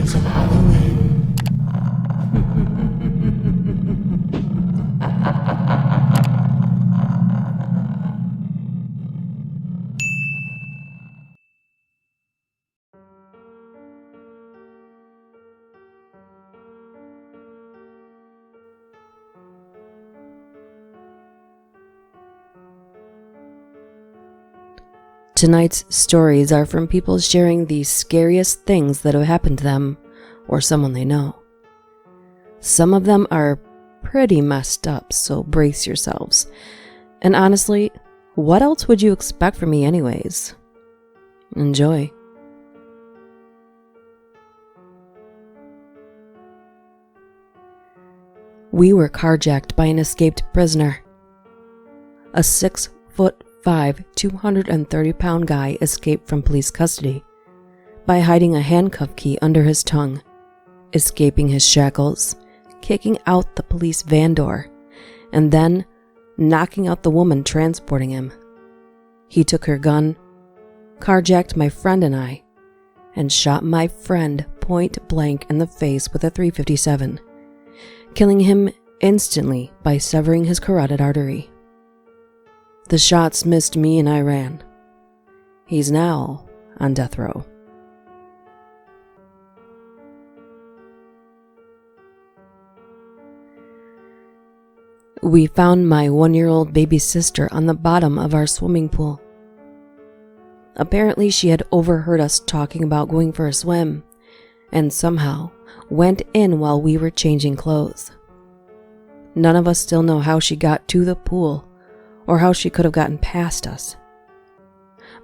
days of Halloween. Tonight's stories are from people sharing the scariest things that have happened to them or someone they know. Some of them are pretty messed up, so brace yourselves. And honestly, what else would you expect from me anyways? Enjoy. We were carjacked by an escaped prisoner. A 6'5", 230-pound guy escaped from police custody by hiding a handcuff key under his tongue, escaping his shackles, kicking out the police van door, and then knocking out the woman transporting him. He took her gun, carjacked my friend and I, and shot my friend point blank in the face with a .357, killing him instantly by severing his carotid artery. The shots missed me and I ran. He's now on death row. We found my 1-year-old baby sister on the bottom of our swimming pool. Apparently she had overheard us talking about going for a swim and somehow went in while we were changing clothes. None of us still know how she got to the pool or how she could have gotten past us.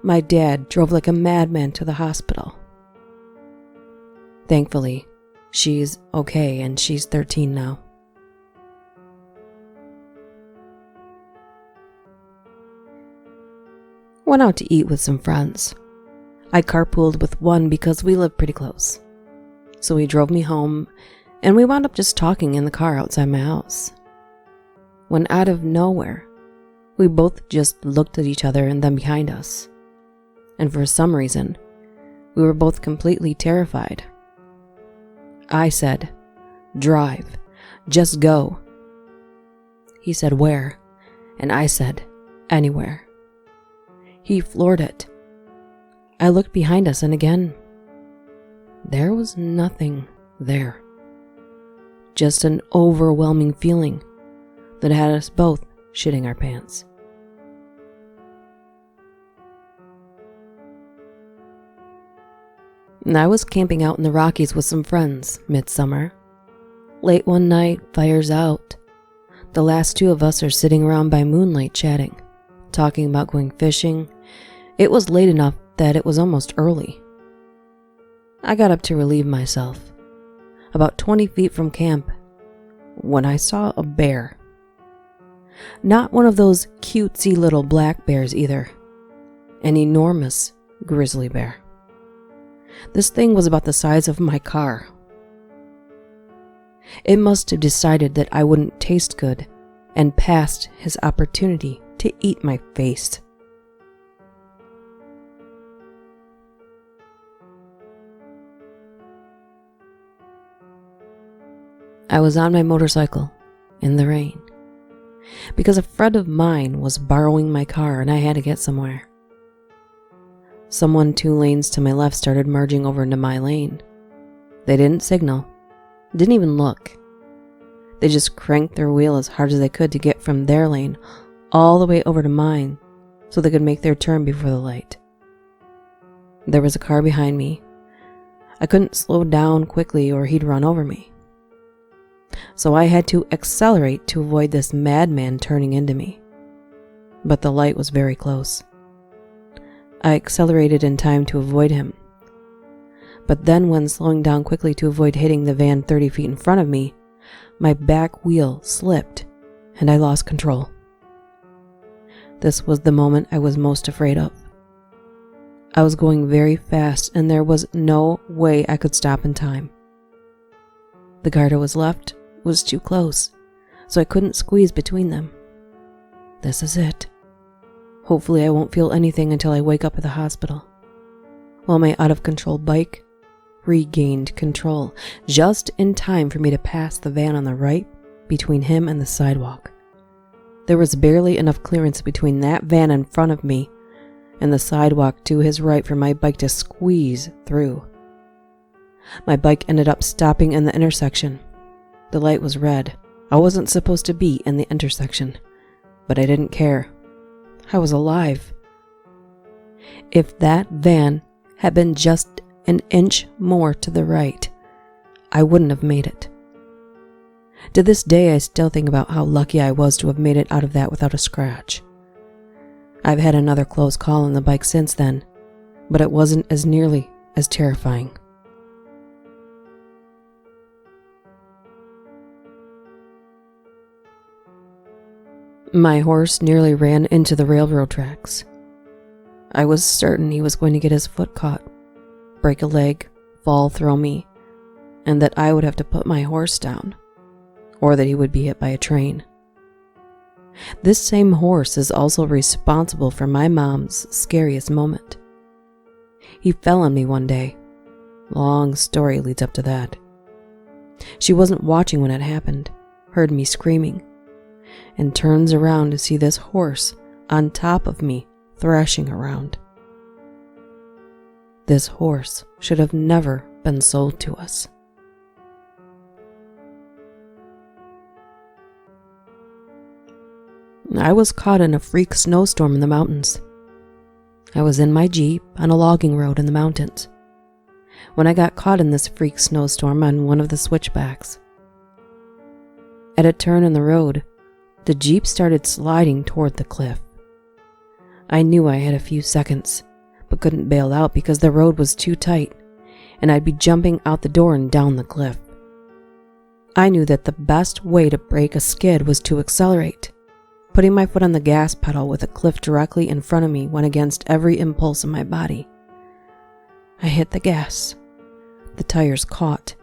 My dad drove like a madman to the hospital. Thankfully, she's okay and she's 13 now. Went out to eat with some friends. I carpooled with one because we live pretty close. So he drove me home and we wound up just talking in the car outside my house. When out of nowhere, we both just looked at each other and then behind us. And for some reason, we were both completely terrified. I said, "Drive, just go." He said, "Where?" And I said, "Anywhere." He floored it. I looked behind us and again, there was nothing there. Just an overwhelming feeling that had us both shitting our pants. I was camping out in the Rockies with some friends midsummer. Late one night, fire's out. The last two of us are sitting around by moonlight chatting, talking about going fishing. It was late enough that it was almost early. I got up to relieve myself, about 20 feet from camp, when I saw a bear. Not one of those cutesy little black bears either. An enormous grizzly bear. This thing was about the size of my car. It must have decided that I wouldn't taste good and passed his opportunity to eat my face. I was on my motorcycle in the rain because a friend of mine was borrowing my car and I had to get somewhere. Someone 2 lanes to my left started merging over into my lane. They didn't signal, didn't even look. They just cranked their wheel as hard as they could to get from their lane all the way over to mine so they could make their turn before the light. There was a car behind me. I couldn't slow down quickly or he'd run over me. So I had to accelerate to avoid this madman turning into me. But the light was very close. I accelerated in time to avoid him. But then when slowing down quickly to avoid hitting the van 30 feet in front of me, my back wheel slipped and I lost control. This was the moment I was most afraid of. I was going very fast and there was no way I could stop in time. The guard I was left was too close, so I couldn't squeeze between them. This is it. Hopefully I won't feel anything until I wake up at the hospital, while my out-of-control bike regained control, just in time for me to pass the van on the right between him and the sidewalk. There was barely enough clearance between that van in front of me and the sidewalk to his right for my bike to squeeze through. My bike ended up stopping in the intersection. The light was red. I wasn't supposed to be in the intersection, but I didn't care. I was alive. If that van had been just an inch more to the right, I wouldn't have made it. To this day, I still think about how lucky I was to have made it out of that without a scratch. I've had another close call on the bike since then, but it wasn't as nearly as terrifying. My horse nearly ran into the railroad tracks. I was certain he was going to get his foot caught, break a leg, fall, throw me, and that I would have to put my horse down, or that he would be hit by a train. This same horse is also responsible for my mom's scariest moment. He fell on me one day. Long story leads up to that. She wasn't watching when it happened, heard me screaming, and turns around to see this horse on top of me thrashing around. This horse should have never been sold to us. I was caught in a freak snowstorm in the mountains. I was in my Jeep on a logging road in the mountains when I got caught in this freak snowstorm on one of the switchbacks. At a turn in the road, the Jeep started sliding toward the cliff. I knew I had a few seconds, but couldn't bail out because the road was too tight, and I'd be jumping out the door and down the cliff. I knew that the best way to break a skid was to accelerate. Putting my foot on the gas pedal with a cliff directly in front of me went against every impulse in my body. I hit the gas. The tires caught,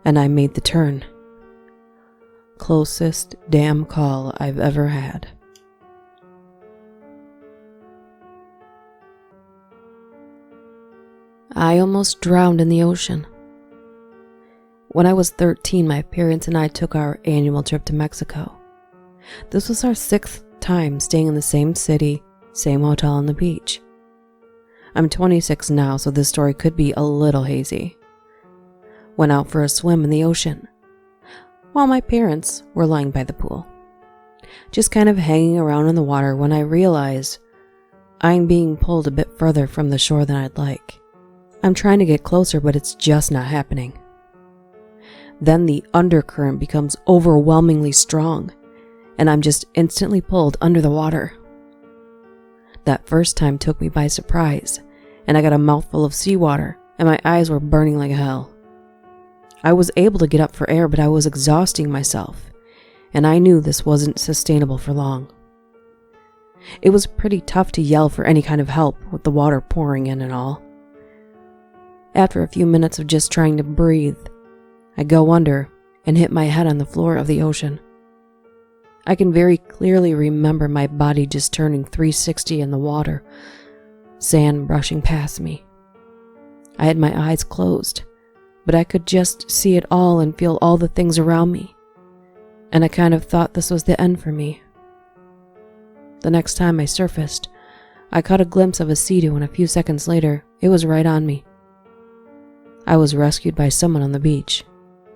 and I made the turn. Closest damn call I've ever had. I almost drowned in the ocean. When I was 13, my parents and I took our annual trip to Mexico. This was our 6th time staying in the same city, same hotel on the beach. I'm 26 now, so this story could be a little hazy. Went out for a swim in the ocean, while my parents were lying by the pool. Just kind of hanging around in the water when I realize I'm being pulled a bit further from the shore than I'd like. I'm trying to get closer, but it's just not happening. Then the undercurrent becomes overwhelmingly strong, and I'm just instantly pulled under the water. That first time took me by surprise, and I got a mouthful of seawater, and my eyes were burning like hell. I was able to get up for air, but I was exhausting myself, and I knew this wasn't sustainable for long. It was pretty tough to yell for any kind of help with the water pouring in and all. After a few minutes of just trying to breathe, I go under and hit my head on the floor of the ocean. I can very clearly remember my body just turning 360 in the water, sand brushing past me. I had my eyes closed, but I could just see it all and feel all the things around me, and I kind of thought this was the end for me. The next time I surfaced, I caught a glimpse of a sea-doo, and a few seconds later, it was right on me. I was rescued by someone on the beach.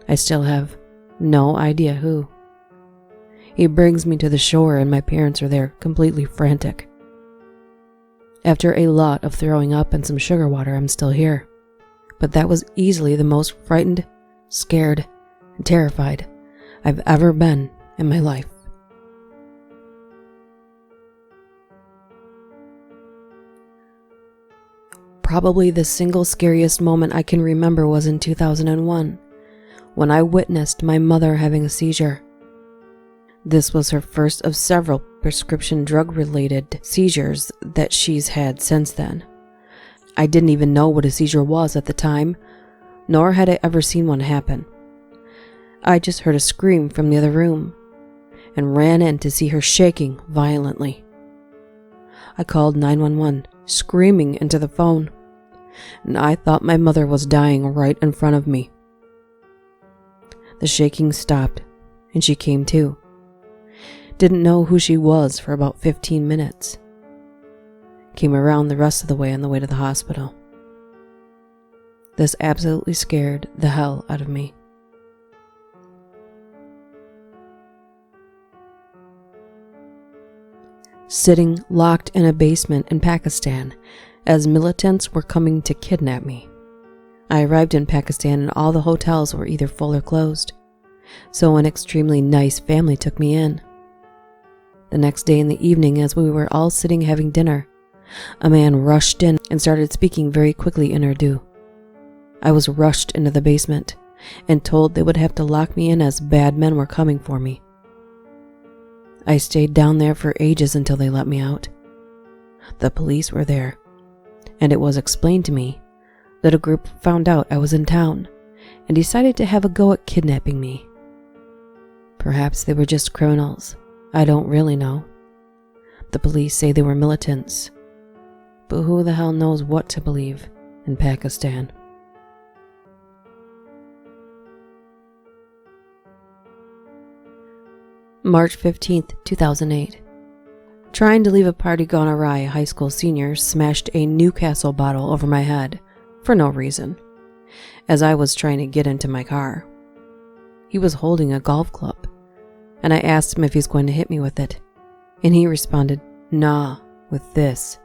I still have no idea who. He brings me to the shore, and my parents are there, completely frantic. After a lot of throwing up and some sugar water, I'm still here. But that was easily the most frightened, scared, and terrified I've ever been in my life. Probably the single scariest moment I can remember was in 2001, when I witnessed my mother having a seizure. This was her first of several prescription drug-related seizures that she's had since then. I didn't even know what a seizure was at the time, nor had I ever seen one happen. I just heard a scream from the other room and ran in to see her shaking violently. I called 911, screaming into the phone. and I thought my mother was dying right in front of me. The shaking stopped, and she came to. Didn't know who she was for about 15 minutes. Came around the rest of the way on the way to the hospital. This absolutely scared the hell out of me. Sitting locked in a basement in Pakistan as militants were coming to kidnap me. I arrived in Pakistan and all the hotels were either full or closed, so an extremely nice family took me in. The next day in the evening, as we were all sitting having dinner, a man rushed in and started speaking very quickly in Urdu. I was rushed into the basement and told they would have to lock me in as bad men were coming for me. I stayed down there for ages until they let me out. The police were there, and it was explained to me that a group found out I was in town and decided to have a go at kidnapping me. Perhaps they were just criminals. I don't really know. The police say they were militants, but who the hell knows what to believe in Pakistan? March 15th, 2008. Trying to leave a party gone awry, a high school senior smashed a Newcastle bottle over my head for no reason, as I was trying to get into my car. He was holding a golf club, and I asked him if he's going to hit me with it, and he responded, "Nah, with this,"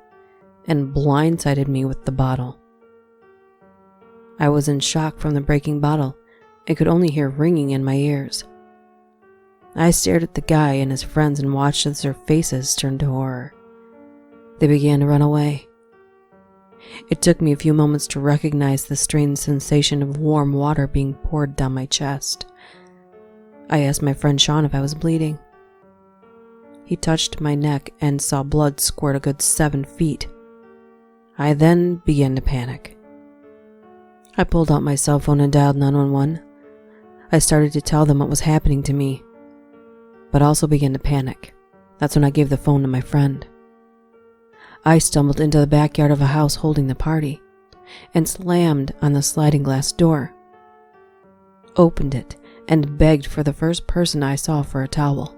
and blindsided me with the bottle. I was in shock from the breaking bottle and could only hear ringing in my ears. I stared at the guy and his friends and watched as their faces turned to horror. They began to run away. It took me a few moments to recognize the strange sensation of warm water being poured down my chest. I asked my friend Sean if I was bleeding. He touched my neck and saw blood squirt a good 7 feet. I then began to panic. I pulled out my cell phone and dialed 911. I started to tell them what was happening to me, but also began to panic. That's when I gave the phone to my friend. I stumbled into the backyard of a house holding the party and slammed on the sliding glass door, opened it, and begged for the first person I saw for a towel.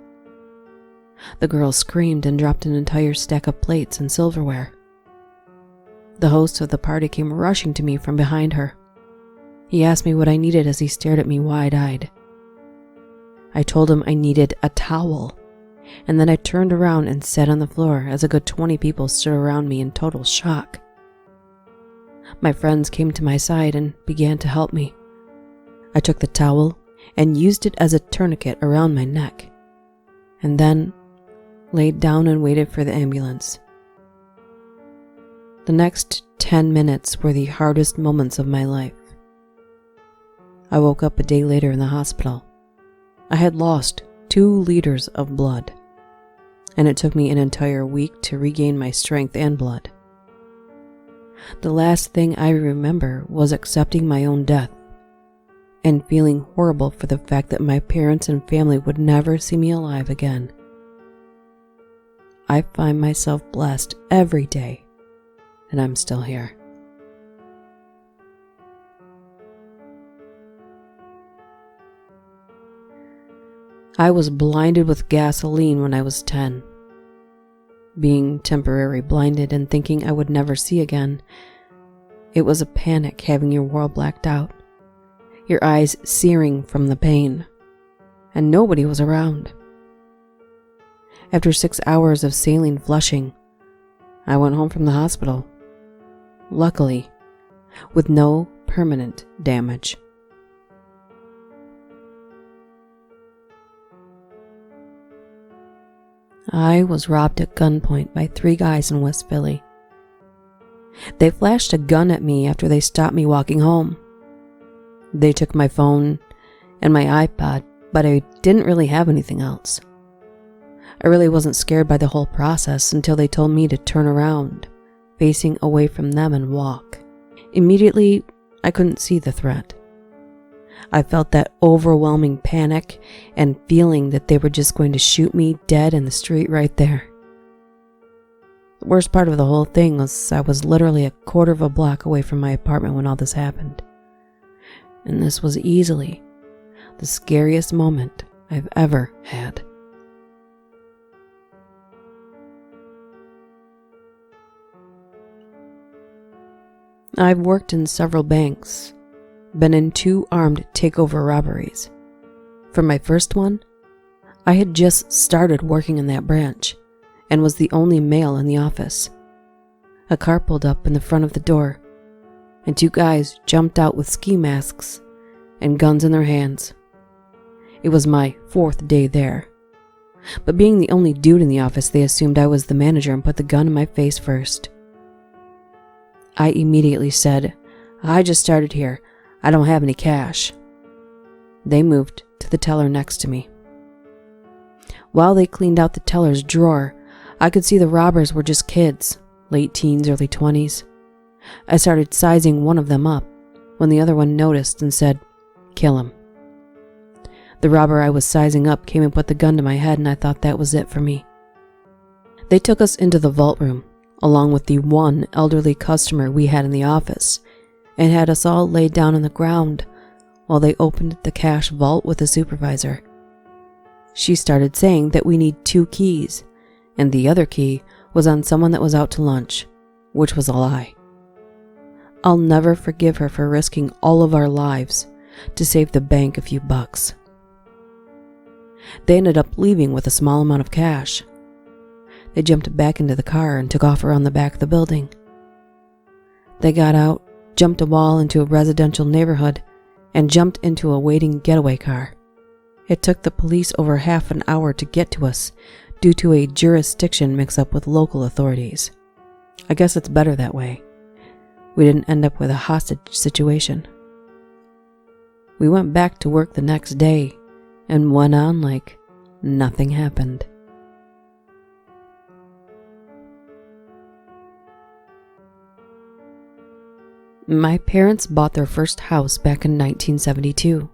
The girl screamed and dropped an entire stack of plates and silverware. The host of the party came rushing to me from behind her. He asked me what I needed as he stared at me wide-eyed. I told him I needed a towel, and then I turned around and sat on the floor as a good 20 people stood around me in total shock. My friends came to my side and began to help me. I took the towel and used it as a tourniquet around my neck, and then laid down and waited for the ambulance. The next 10 minutes were the hardest moments of my life. I woke up a day later in the hospital. I had lost 2 liters of blood, and it took me an entire week to regain my strength and blood. The last thing I remember was accepting my own death and feeling horrible for the fact that my parents and family would never see me alive again. I find myself blessed every day that I'm still here. I was blinded with gasoline when I was 10. Being temporarily blinded and thinking I would never see again, it was a panic having your world blacked out, your eyes searing from the pain, and nobody was around. After 6 hours of saline flushing, I went home from the hospital, luckily, with no permanent damage. I was robbed at gunpoint by 3 guys in West Philly. They flashed a gun at me after they stopped me walking home. They took my phone and my iPod, but I didn't really have anything else. I really wasn't scared by the whole process until they told me to turn around, facing away from them and walk. Immediately, I couldn't see the threat. I felt that overwhelming panic and feeling that they were just going to shoot me dead in the street right there. The worst part of the whole thing was I was literally a quarter of a block away from my apartment when all this happened. And this was easily the scariest moment I've ever had. I've worked in several banks, been in 2 armed takeover robberies. For my first one, I had just started working in that branch and was the only male in the office. A car pulled up in the front of the door, and 2 guys jumped out with ski masks and guns in their hands. It was my 4th day there, but being the only dude in the office, they assumed I was the manager and put the gun in my face first. I immediately said, "I just started here. I don't have any cash." They moved to the teller next to me. While they cleaned out the teller's drawer, I could see the robbers were just kids, late teens, early 20s. I started sizing one of them up when the other one noticed and said, "Kill him." The robber I was sizing up came and put the gun to my head, and I thought that was it for me. They took us into the vault room, along with the one elderly customer we had in the office, and had us all laid down on the ground while they opened the cash vault with the supervisor. She started saying that we need 2 keys, and the other key was on someone that was out to lunch, which was a lie. I'll never forgive her for risking all of our lives to save the bank a few bucks. They ended up leaving with a small amount of cash. They jumped back into the car and took off around the back of the building. They got out, jumped a wall into a residential neighborhood, and jumped into a waiting getaway car. It took the police over half an hour to get to us due to a jurisdiction mix-up with local authorities. I guess it's better that way. We didn't end up with a hostage situation. We went back to work the next day and went on like nothing happened. My parents bought their first house back in 1972.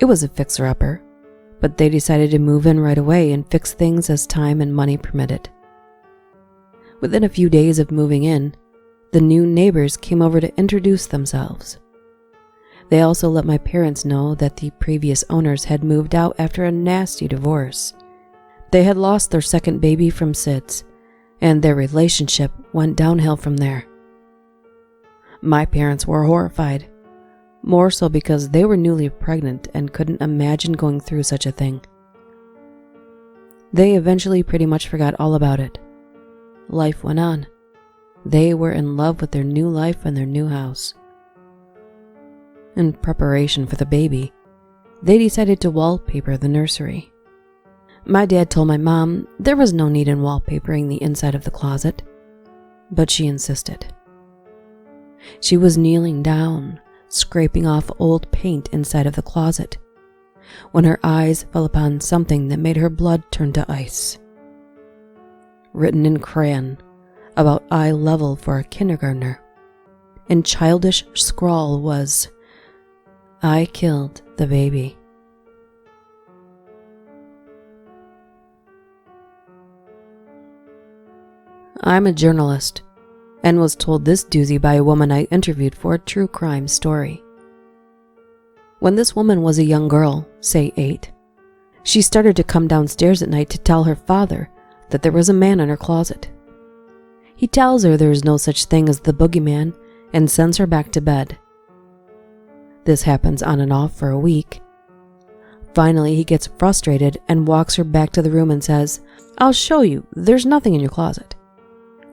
It was a fixer-upper, but they decided to move in right away and fix things as time and money permitted. Within a few days of moving in, the new neighbors came over to introduce themselves. They also let my parents know that the previous owners had moved out after a nasty divorce. They had lost their second baby from SIDS, and their relationship went downhill from there. My parents were horrified, more so because they were newly pregnant and couldn't imagine going through such a thing. They eventually pretty much forgot all about it. Life went on. They were in love with their new life and their new house. In preparation for the baby, they decided to wallpaper the nursery. My dad told my mom there was no need in wallpapering the inside of the closet, but she insisted. She was kneeling down, scraping off old paint inside of the closet, when her eyes fell upon something that made her blood turn to ice. Written in crayon, about eye level for a kindergartner, in childish scrawl was, "I killed the baby." I'm a journalist, and was told this doozy by a woman I interviewed for a true crime story. When this woman was a young girl, say 8, she started to come downstairs at night to tell her father that there was a man in her closet. He tells her there is no such thing as the boogeyman and sends her back to bed. This happens on and off for a week. Finally, he gets frustrated and walks her back to the room and says, "I'll show you, there's nothing in your closet."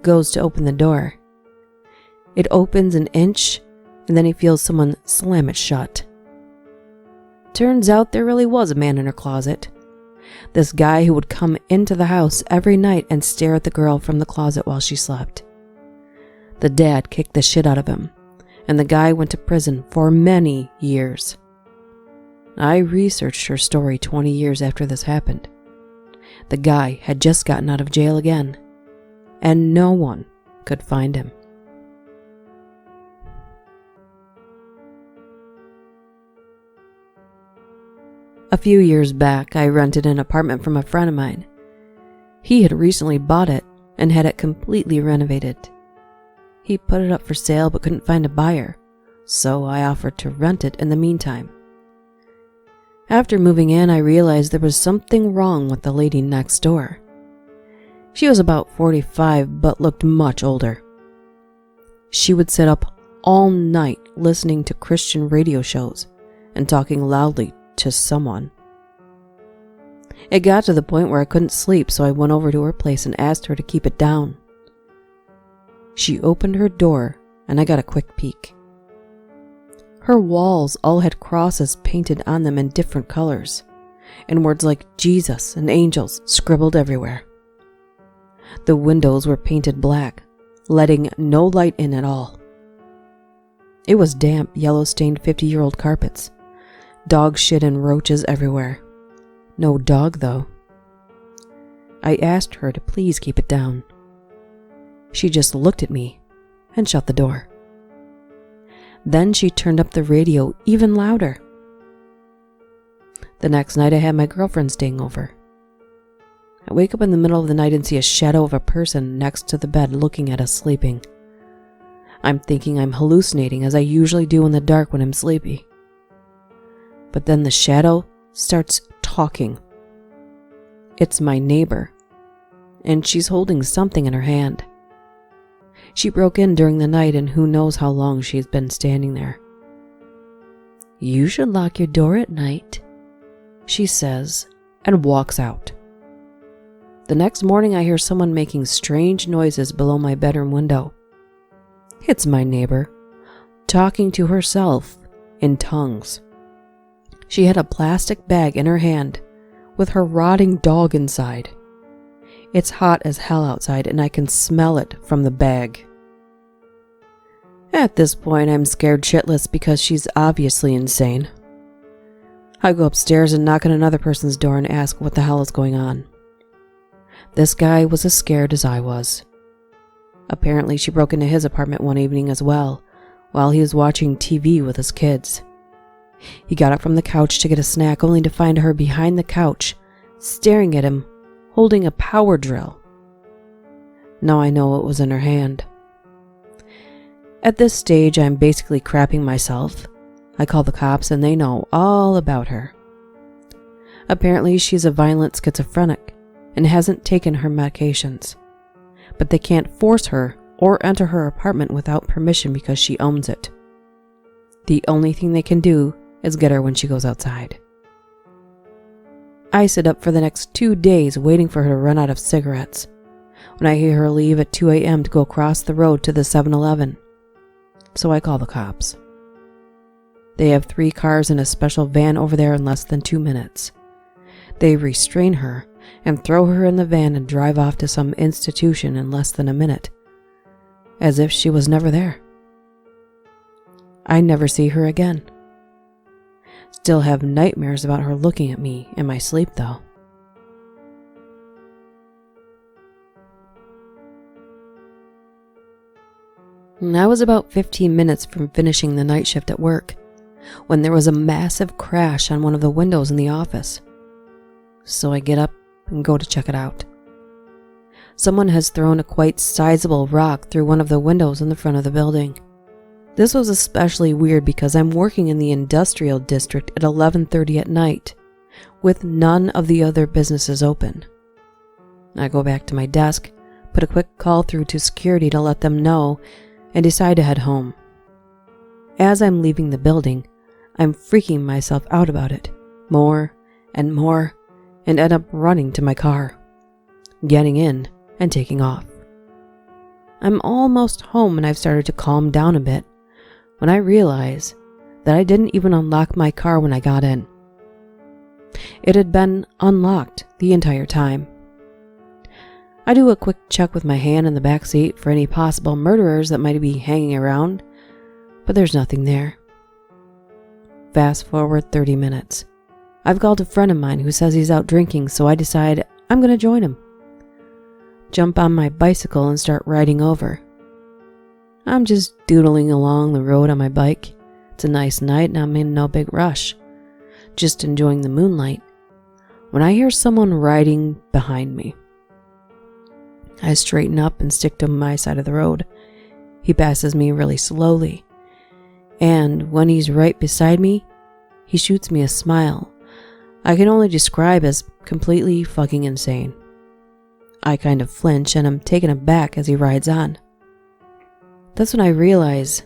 Goes to open the door. It opens an inch, and then he feels someone slam it shut. Turns out there really was a man in her closet. This guy who would come into the house every night and stare at the girl from the closet while she slept. The dad kicked the shit out of him, and the guy went to prison for many years. I researched her story 20 years after this happened. The guy had just gotten out of jail again, and no one could find him. A few years back, I rented an apartment from a friend of mine. He had recently bought it and had it completely renovated. He put it up for sale but couldn't find a buyer, so I offered to rent it in the meantime. After moving in, I realized there was something wrong with the lady next door. She was about 45 but looked much older. She would sit up all night listening to Christian radio shows and talking loudly to someone. It got to the point where I couldn't sleep, so I went over to her place and asked her to keep it down. She opened her door and I got a quick peek. Her walls all had crosses painted on them in different colors, and words like Jesus and angels scribbled everywhere. The windows were painted black, letting no light in at all. It was damp, yellow-stained 50-year-old carpets, dog shit and roaches everywhere. No dog, though. I asked her to please keep it down. She just looked at me and shut the door. Then she turned up the radio even louder. The next night I had my girlfriend staying over. I wake up in the middle of the night and see a shadow of a person next to the bed looking at us sleeping. I'm thinking I'm hallucinating, as I usually do in the dark when I'm sleepy. But then the shadow starts talking. It's my neighbor, and she's holding something in her hand. She broke in during the night, and who knows how long she's been standing there. "You should lock your door at night," she says, and walks out. The next morning I hear someone making strange noises below my bedroom window. It's my neighbor, talking to herself in tongues. She had a plastic bag in her hand with her rotting dog inside. It's hot as hell outside and I can smell it from the bag. At this point, I'm scared shitless because she's obviously insane. I go upstairs and knock on another person's door and ask what the hell is going on. This guy was as scared as I was. Apparently, she broke into his apartment one evening as well, while he was watching TV with his kids. He got up from the couch to get a snack, only to find her behind the couch, staring at him, holding a power drill. Now I know what was in her hand. At this stage, I'm basically crapping myself. I call the cops and they know all about her. Apparently, she's a violent schizophrenic and hasn't taken her medications. But they can't force her or enter her apartment without permission because she owns it. The only thing they can do is get her when she goes outside. I sit up for the next 2 days waiting for her to run out of cigarettes, when I hear her leave at 2 a.m. to go across the road to the 7-Eleven. So I call the cops. They have 3 cars and a special van over there in less than 2 minutes. They restrain her and throw her in the van and drive off to some institution in less than a minute, as if she was never there. I never see her again. Still have nightmares about her looking at me in my sleep, though. I was about 15 minutes from finishing the night shift at work when there was a massive crash on one of the windows in the office. So I get up and go to check it out. Someone has thrown a quite sizable rock through one of the windows in the front of the building. This was especially weird because I'm working in the industrial district at 11:30 at night, with none of the other businesses open. I go back to my desk, put a quick call through to security to let them know, and decide to head home. As I'm leaving the building, I'm freaking myself out about it, more and more, and end up running to my car, getting in and taking off. I'm almost home and I've started to calm down a bit when I realize that I didn't even unlock my car when I got in. It had been unlocked the entire time. I do a quick check with my hand in the back seat for any possible murderers that might be hanging around, but there's nothing there. Fast forward 30 minutes. I've called a friend of mine who says he's out drinking, so I decide I'm going to join him. Jump on my bicycle and start riding over. I'm just doodling along the road on my bike. It's a nice night and I'm in no big rush, just enjoying the moonlight, when I hear someone riding behind me. I straighten up and stick to my side of the road. He passes me really slowly, and when he's right beside me, he shoots me a smile I can only describe as completely fucking insane. I kind of flinch and I'm taken aback as he rides on. That's when I realize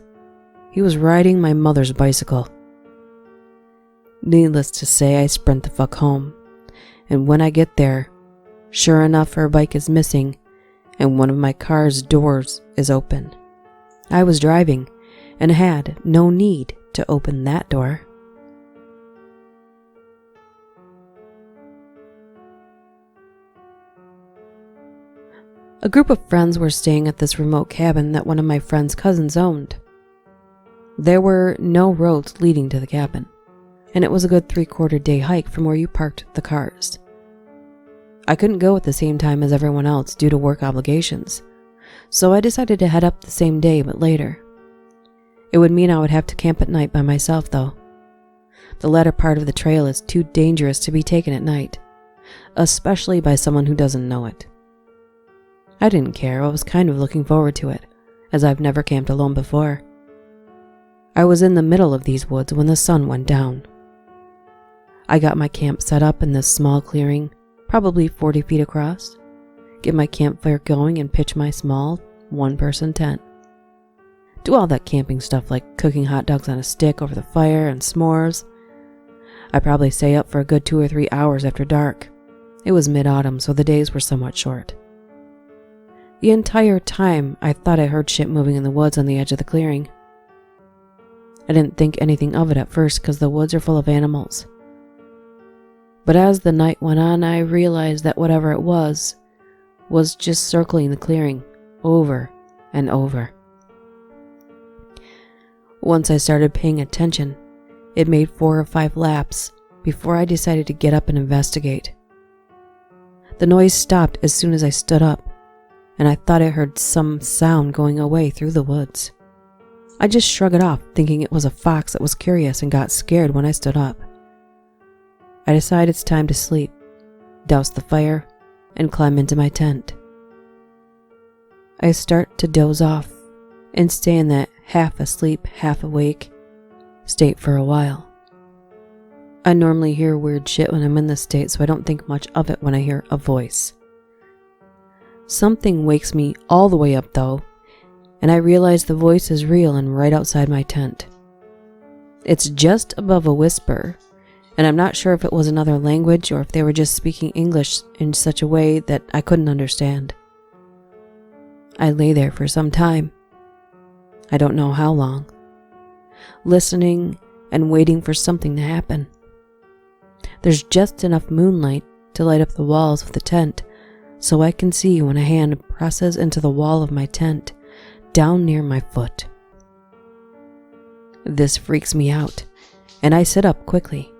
he was riding my mother's bicycle. Needless to say, I sprint the fuck home, and when I get there, sure enough, her bike is missing and one of my car's doors is open. I was driving and had no need to open that door. A group of friends were staying at this remote cabin that one of my friend's cousins owned. There were no roads leading to the cabin, and it was a good 3/4 day hike from where you parked the cars. I couldn't go at the same time as everyone else due to work obligations, so I decided to head up the same day but later. It would mean I would have to camp at night by myself though. The latter part of the trail is too dangerous to be taken at night, especially by someone who doesn't know it. I didn't care, I was kind of looking forward to it, as I've never camped alone before. I was in the middle of these woods when the sun went down. I got my camp set up in this small clearing, probably 40 feet across, get my campfire going and pitch my small, one-person tent. Do all that camping stuff like cooking hot dogs on a stick over the fire and s'mores. I probably stay up for a good 2 or 3 hours after dark. It was mid-autumn, so the days were somewhat short. The entire time, I thought I heard shit moving in the woods on the edge of the clearing. I didn't think anything of it at first because the woods are full of animals. But as the night went on, I realized that whatever it was just circling the clearing over and over. Once I started paying attention, it made 4 or 5 laps before I decided to get up and investigate. The noise stopped as soon as I stood up, and I thought I heard some sound going away through the woods. I just shrugged it off, thinking it was a fox that was curious and got scared when I stood up. I decide it's time to sleep, douse the fire, and climb into my tent. I start to doze off and stay in that half asleep, half awake state for a while. I normally hear weird shit when I'm in this state, so I don't think much of it when I hear a voice. Something wakes me all the way up though, and I realize the voice is real and right outside my tent. It's just above a whisper, and I'm not sure if it was another language or if they were just speaking English in such a way that I couldn't understand. I lay there for some time. I don't know how long, listening and waiting for something to happen. There's just enough moonlight to light up the walls of the tent, so I can see when a hand presses into the wall of my tent, down near my foot. This freaks me out, and I sit up quickly.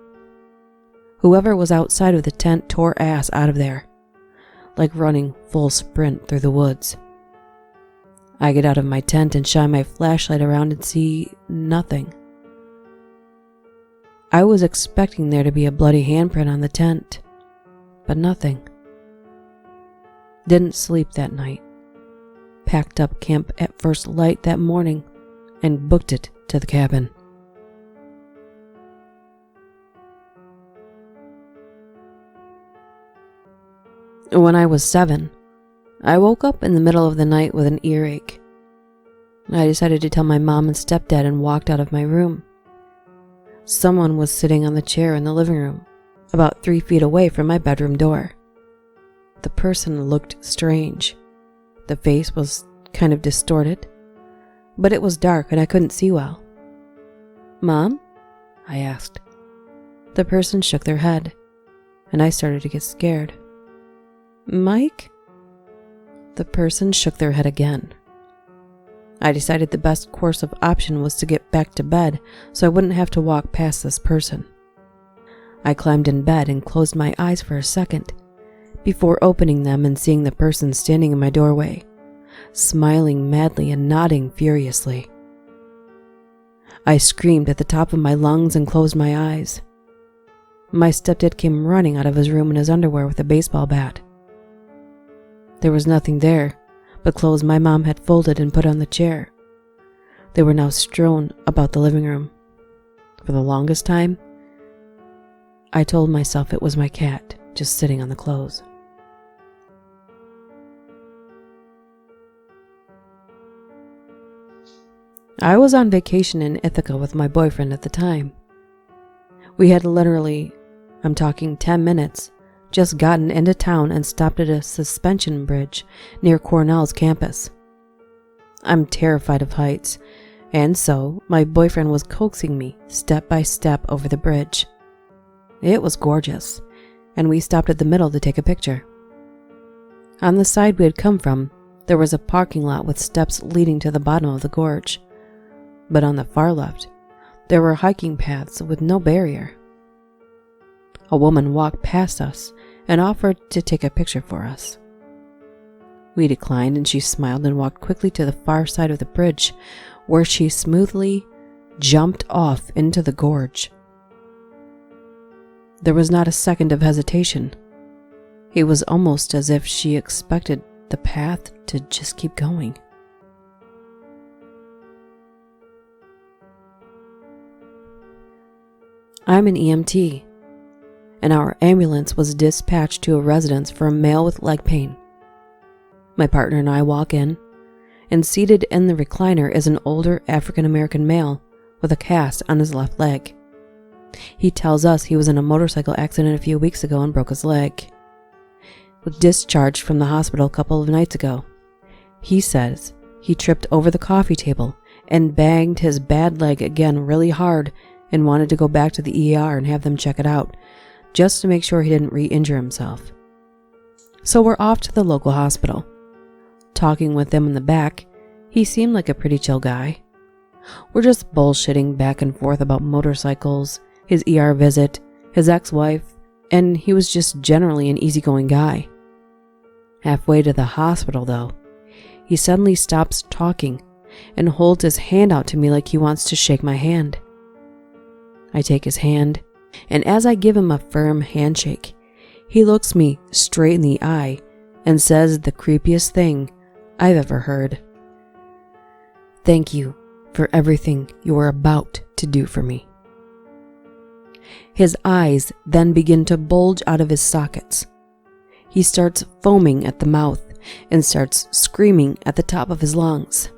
Whoever was outside of the tent tore ass out of there, like running full sprint through the woods. I get out of my tent and shine my flashlight around and see nothing. I was expecting there to be a bloody handprint on the tent, but nothing. Didn't sleep that night. Packed up camp at first light that morning and booked it to the cabin. When I was 7, I woke up in the middle of the night with an earache. I decided to tell my mom and stepdad and walked out of my room. Someone was sitting on the chair in the living room, about 3 feet away from my bedroom door. The person looked strange. The face was kind of distorted, but it was dark and I couldn't see well. "Mom?" I asked. The person shook their head, and I started to get scared. "Mike?" The person shook their head again. I decided the best course of option was to get back to bed so I wouldn't have to walk past this person. I climbed in bed and closed my eyes for a second before opening them and seeing the person standing in my doorway, smiling madly and nodding furiously. I screamed at the top of my lungs and closed my eyes. My stepdad came running out of his room in his underwear with a baseball bat. There was nothing there but clothes my mom had folded and put on the chair. They were now strewn about the living room. For the longest time, I told myself it was my cat just sitting on the clothes. I was on vacation in Ithaca with my boyfriend at the time. We had literally, I'm talking 10 minutes, just gotten into town and stopped at a suspension bridge near Cornell's campus. I'm terrified of heights, and so my boyfriend was coaxing me step by step over the bridge. It was gorgeous, and we stopped at the middle to take a picture. On the side we had come from, there was a parking lot with steps leading to the bottom of the gorge. But on the far left, there were hiking paths with no barrier. A woman walked past us and offered to take a picture for us. We declined, and she smiled and walked quickly to the far side of the bridge, where she smoothly jumped off into the gorge. There was not a second of hesitation. It was almost as if she expected the path to just keep going. I'm an EMT, and our ambulance was dispatched to a residence for a male with leg pain. My partner and I walk in, and seated in the recliner is an older African-American male with a cast on his left leg. He tells us he was in a motorcycle accident a few weeks ago and broke his leg. Was discharged from the hospital a couple of nights ago. He says he tripped over the coffee table and banged his bad leg again really hard and wanted to go back to the ER and have them check it out, just to make sure he didn't re-injure himself. So we're off to the local hospital. Talking with them in the back, he seemed like a pretty chill guy. We're just bullshitting back and forth about motorcycles, his ER visit, his ex-wife, and he was just generally an easygoing guy. Halfway to the hospital, though, he suddenly stops talking and holds his hand out to me like he wants to shake my hand. I take his hand, and as I give him a firm handshake, he looks me straight in the eye and says the creepiest thing I've ever heard. "Thank you for everything you are about to do for me." His eyes then begin to bulge out of his sockets. He starts foaming at the mouth and starts screaming at the top of his lungs.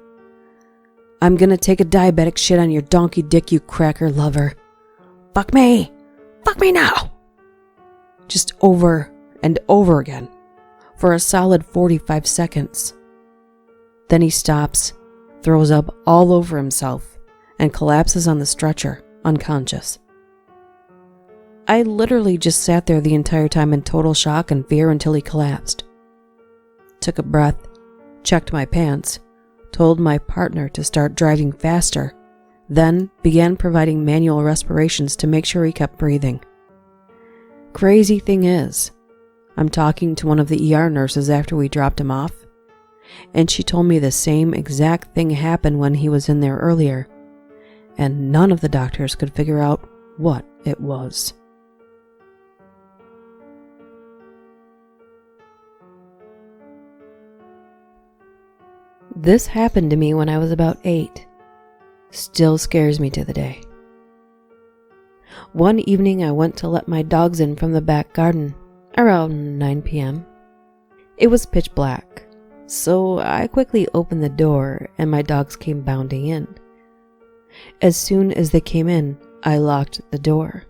"I'm gonna take a diabetic shit on your donkey dick, you cracker lover. Fuck me! Fuck me now!" Just over and over again for a solid 45 seconds. Then he stops, throws up all over himself, and collapses on the stretcher, unconscious. I literally just sat there the entire time in total shock and fear until he collapsed. Took a breath, checked my pants, told my partner to start driving faster, then began providing manual respirations to make sure he kept breathing. Crazy thing is, I'm talking to one of the ER nurses after we dropped him off, and she told me the same exact thing happened when he was in there earlier, and none of the doctors could figure out what it was. This happened to me when I was about 8. Still scares me to the day. One evening I went to let my dogs in from the back garden around 9 p.m. It was pitch black, so I quickly opened the door and my dogs came bounding in. As soon as they came in, I locked the door.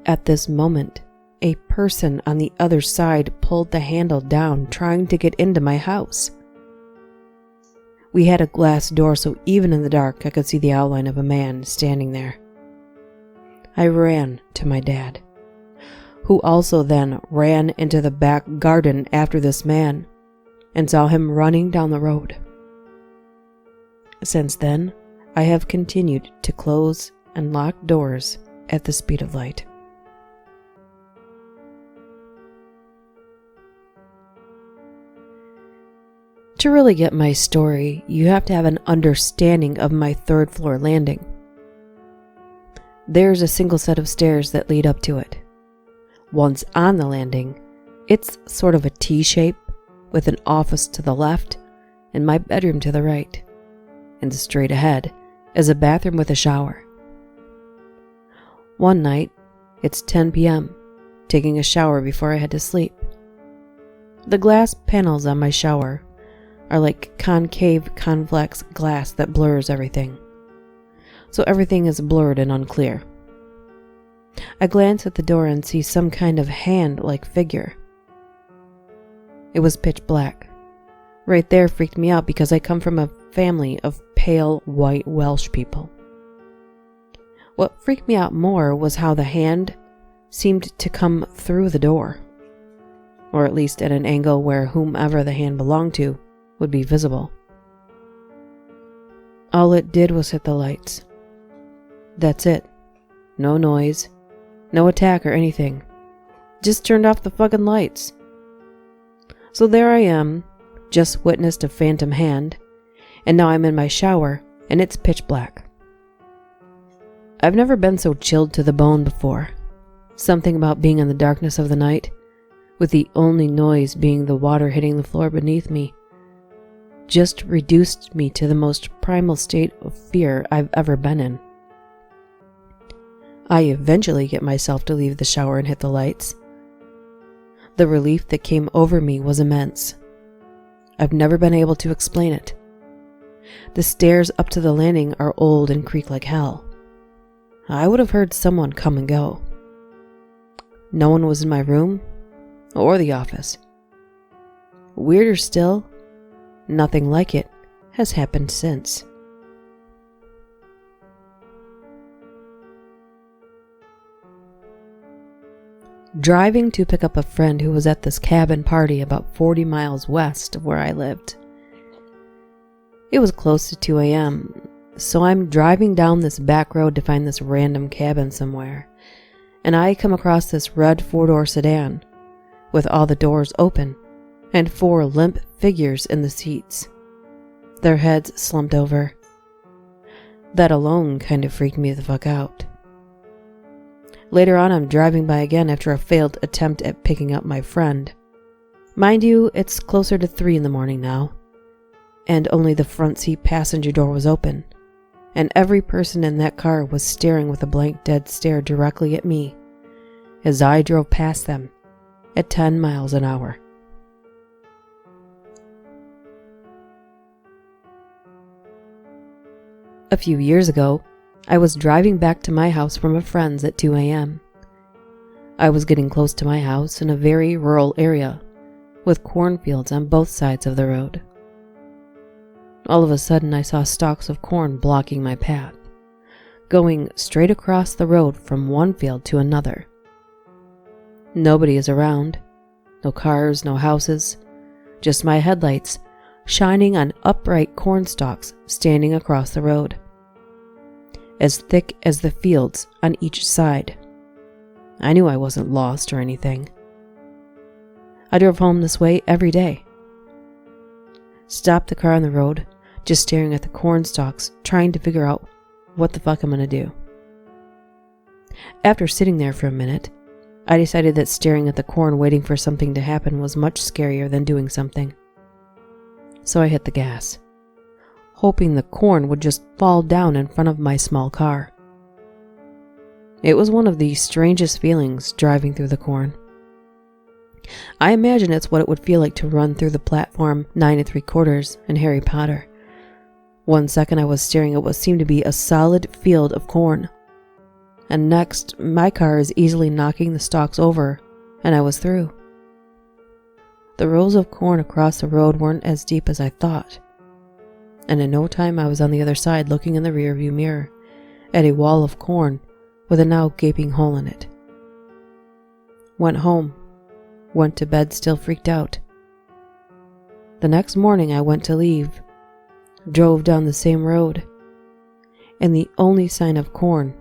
At this moment, a person on the other side pulled the handle down, trying to get into my house. We had a glass door, so even in the dark I could see the outline of a man standing there. I ran to my dad, who also then ran into the back garden after this man, and saw him running down the road. Since then, I have continued to close and lock doors at the speed of light. To really get my story, you have to have an understanding of my third floor landing. There's a single set of stairs that lead up to it. Once on the landing, it's sort of a T shape with an office to the left and my bedroom to the right, and straight ahead is a bathroom with a shower. One night, it's 10 p.m., taking a shower before I head to sleep. The glass panels on my shower are like concave, convex glass that blurs everything, so everything is blurred and unclear. I glance at the door and see some kind of hand-like figure. It was pitch black. Right there freaked me out because I come from a family of pale, white Welsh people. What freaked me out more was how the hand seemed to come through the door, or at least at an angle where whomever the hand belonged to would be visible. All it did was hit the lights. That's it. No noise, no attack or anything. Just turned off the fucking lights. So there I am, just witnessed a phantom hand, and now I'm in my shower and it's pitch black. I've never been so chilled to the bone before. Something about being in the darkness of the night, with the only noise being the water hitting the floor beneath me, just reduced me to the most primal state of fear I've ever been in. I eventually get myself to leave the shower and hit the lights. The relief that came over me was immense. I've never been able to explain it. The stairs up to the landing are old and creak like hell. I would have heard someone come and go. No one was in my room or the office. Weirder still, nothing like it has happened since. Driving to pick up a friend who was at this cabin party about 40 miles west of where I lived. It was close to 2 a.m., so I'm driving down this back road to find this random cabin somewhere, and I come across this red 4-door sedan with all the doors open and 4 limp figures in the seats, their heads slumped over. That alone kind of freaked me the fuck out. Later on, I'm driving by again after a failed attempt at picking up my friend. Mind you, it's closer to 3 in the morning now, and only the front seat passenger door was open, and every person in that car was staring with a blank dead stare directly at me as I drove past them at 10 miles an hour. A few years ago, I was driving back to my house from a friend's at 2 a.m. I was getting close to my house in a very rural area with cornfields on both sides of the road. All of a sudden, I saw stalks of corn blocking my path, going straight across the road from one field to another. Nobody is around, no cars, no houses, just my headlights shining on upright corn stalks standing across the road, as thick as the fields on each side. I knew I wasn't lost or anything. I drove home this way every day. Stopped the car on the road, just staring at the corn stalks, trying to figure out what the fuck I'm gonna do. After sitting there for a minute, I decided that staring at the corn waiting for something to happen was much scarier than doing something. So I hit the gas, hoping the corn would just fall down in front of my small car. It was one of the strangest feelings driving through the corn. I imagine it's what it would feel like to run through the platform 9 3/4 in Harry Potter. One second I was staring at what seemed to be a solid field of corn, and next my car is easily knocking the stalks over and I was through. The rows of corn across the road weren't as deep as I thought, and in no time I was on the other side looking in the rearview mirror at a wall of corn with a now gaping hole in it. Went home, went to bed still freaked out. The next morning I went to leave, drove down the same road, and the only sign of corn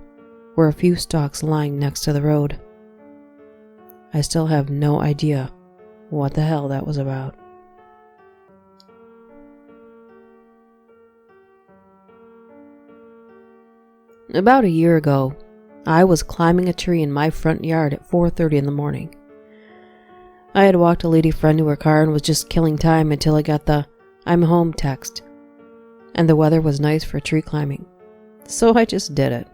were a few stalks lying next to the road. I still have no idea what the hell that was about. About a year ago, I was climbing a tree in my front yard at 4:30 in the morning. I had walked a lady friend to her car and was just killing time until I got the "I'm home" text. And the weather was nice for tree climbing, so I just did it.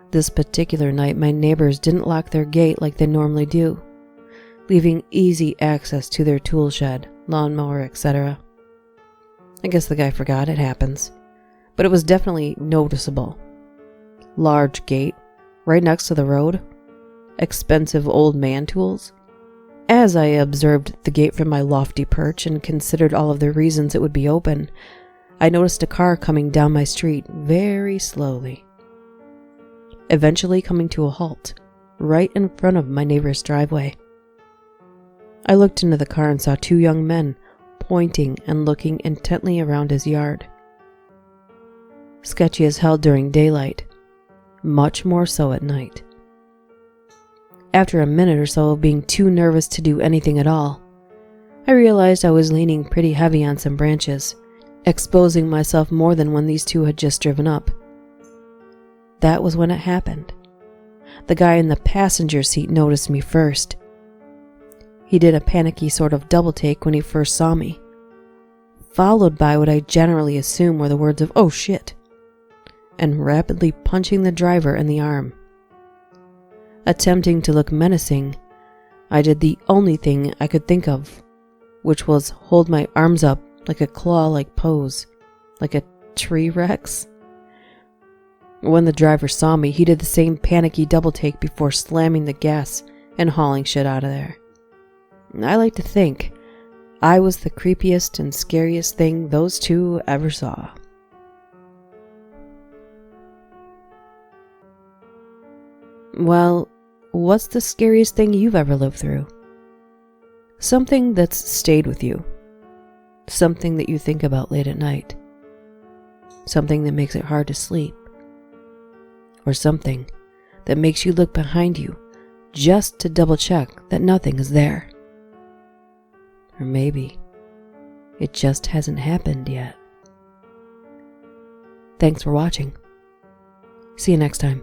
This particular night, my neighbors didn't lock their gate like they normally do, leaving easy access to their tool shed, lawnmower, etc. I guess the guy forgot. It happens. But it was definitely noticeable. Large gate, right next to the road. Expensive old man tools. As I observed the gate from my lofty perch and considered all of the reasons it would be open, I noticed a car coming down my street very slowly, eventually coming to a halt right in front of my neighbor's driveway. I looked into the car and saw two young men pointing and looking intently around his yard. Sketchy as hell during daylight, much more so at night. After a minute or so of being too nervous to do anything at all, I realized I was leaning pretty heavy on some branches, exposing myself more than when these two had just driven up. That was when it happened. The guy in the passenger seat noticed me first. He did a panicky sort of double take when he first saw me, followed by what I generally assume were the words of "oh shit," and rapidly punching the driver in the arm. Attempting to look menacing, I did the only thing I could think of, which was hold my arms up like a claw-like pose, like a T-Rex. When the driver saw me, he did the same panicky double take before slamming the gas and hauling shit out of there. I like to think I was the creepiest and scariest thing those two ever saw. Well, what's the scariest thing you've ever lived through? Something that's stayed with you. Something that you think about late at night. Something that makes it hard to sleep. Or something that makes you look behind you just to double check that nothing is there. Or maybe it just hasn't happened yet. Thanks for watching. See you next time.